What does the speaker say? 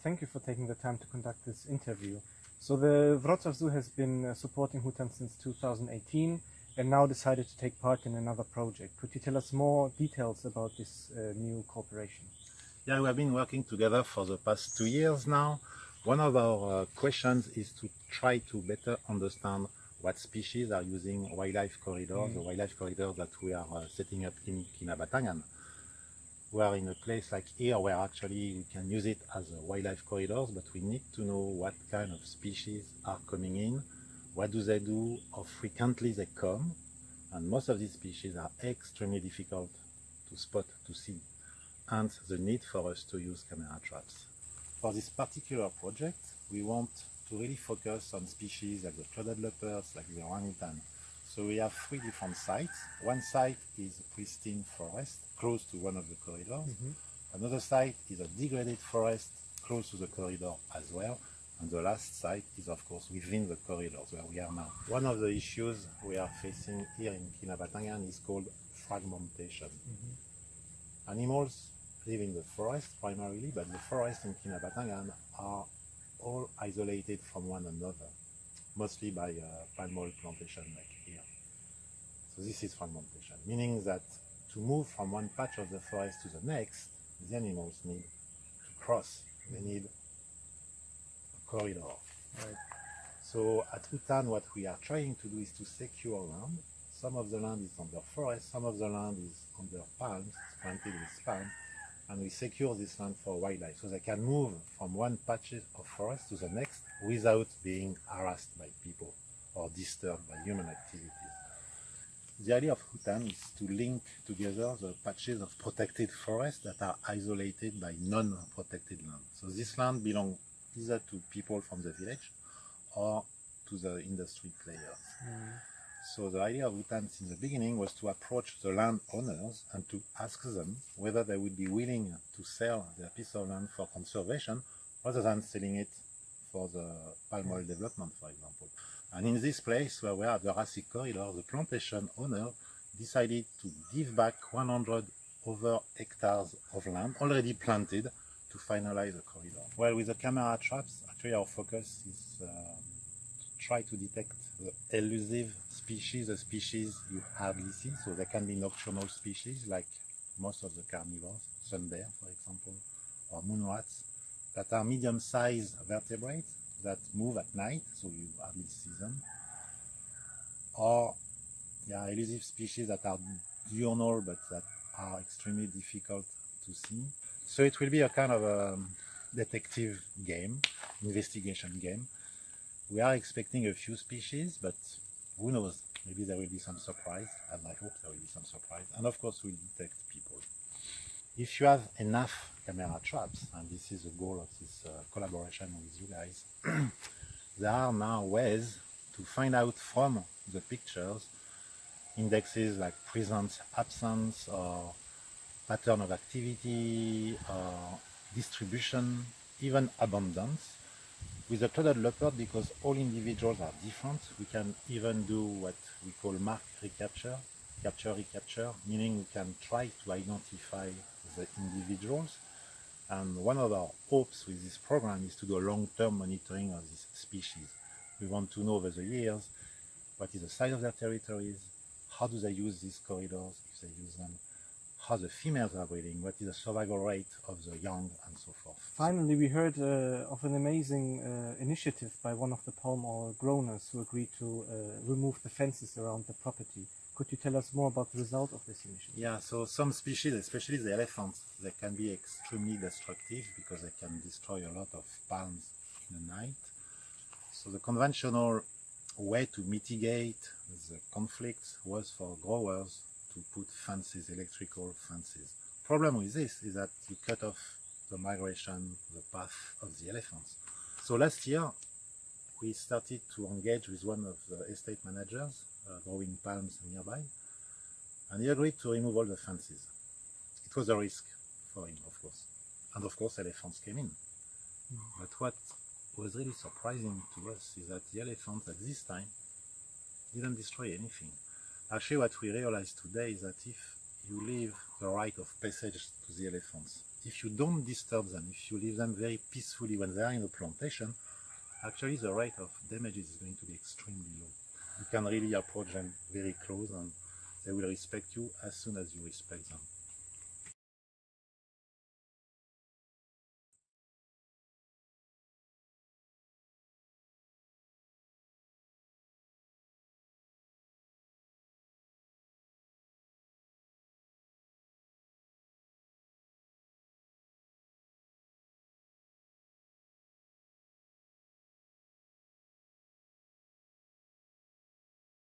Thank you for taking the time to conduct this interview. So the Wrocław Zoo has been supporting Hutan since 2018 and now decided to take part in another project. Could you tell us more details about this new cooperation? Yeah, we have been working together for the past 2 years now. One of our questions is to try to better understand what species are using wildlife corridors, the wildlife corridors that we are setting up in Kinabatangan. We are in a place like here where actually we can use it as a wildlife corridors, but we need to know what kind of species are coming in, what do they do, how frequently they come, and most of these species are extremely difficult to spot, to see, and the need for us to use camera traps. For this particular project, we want to really focus on species like the clouded leopards, like the orangutan. So we have 3 different sites. One site is a pristine forest, close to one of the corridors. Another site is a degraded forest, close to the corridor as well. And the last site is, of course, within the corridors where we are now. One of the issues we are facing here in Kinabatangan is called fragmentation. Animals live in the forest primarily, but the forests in Kinabatangan are all isolated from one another, mostly by palm oil plantation like here. So this is fragmentation, meaning that to move from one patch of the forest to the next, the animals need to cross. They need a corridor. Right. So at Hutan, what we are trying to do is to secure land. Some of the land is under forest, some of the land is under palms, it's planted with palm, and we secure this land for wildlife, so they can move from one patch of forest to the next without being harassed by people or disturbed by human activities. The idea of Hutan is to link together the patches of protected forest that are isolated by non-protected land. So this land belongs either to people from the village or to the industry players. So the idea of Hutan since the beginning was to approach the landowners and to ask them whether they would be willing to sell their piece of land for conservation rather than selling it for the palm oil development, for example. And in this place where we are, the Rasic corridor, the plantation owner decided to give back 100 over hectares of land already planted to finalize the corridor. Well, with the camera traps, actually our focus is to try to detect the elusive species, the species you hardly see. So there can be nocturnal species like most of the carnivores, sun bear for example, or moon rats, that are medium-sized vertebrates that move at night, so you hardly see them. Or elusive species that are diurnal but that are extremely difficult to see. So it will be a kind of a detective game, investigation game. We are expecting a few species, but who knows, maybe there will be some surprise, and I hope there will be some surprise. And of course we'll detect people. If you have enough camera traps, and this is the goal of this collaboration with you guys, there are now ways to find out from the pictures indexes like presence, absence, or pattern of activity, or distribution, even abundance. With the clouded leopard, because all individuals are different, we can even do what we call mark recapture, capture-recapture, meaning we can try to identify the individuals. And one of our hopes with this program is to do a long-term monitoring of this species. We want to know over the years what is the size of their territories, how do they use these corridors, if they use them, how the females are breeding, what is the survival rate of the young, and so forth. Finally, we heard of an amazing initiative by one of the palm oil growers who agreed to remove the fences around the property. Could you tell us more about the result of this initiative? Yeah, so some species, especially the elephants, they can be extremely destructive because they can destroy a lot of palms in the night. So the conventional way to mitigate the conflict was for growers to put fences, electrical fences. Problem with this is that you cut off the migration, the path of the elephants. So last year we started to engage with one of the estate managers growing palms nearby, and he agreed to remove all the fences. It was a risk for him, of course, and of course elephants came in. But what was really surprising to us is that the elephants at this time didn't destroy anything. Actually, what we realized today is that if you leave the right of passage to the elephants, if you don't disturb them, if you leave them very peacefully when they are in a plantation, actually the rate of damages is going to be extremely low. You can really approach them very close and they will respect you as soon as you respect them.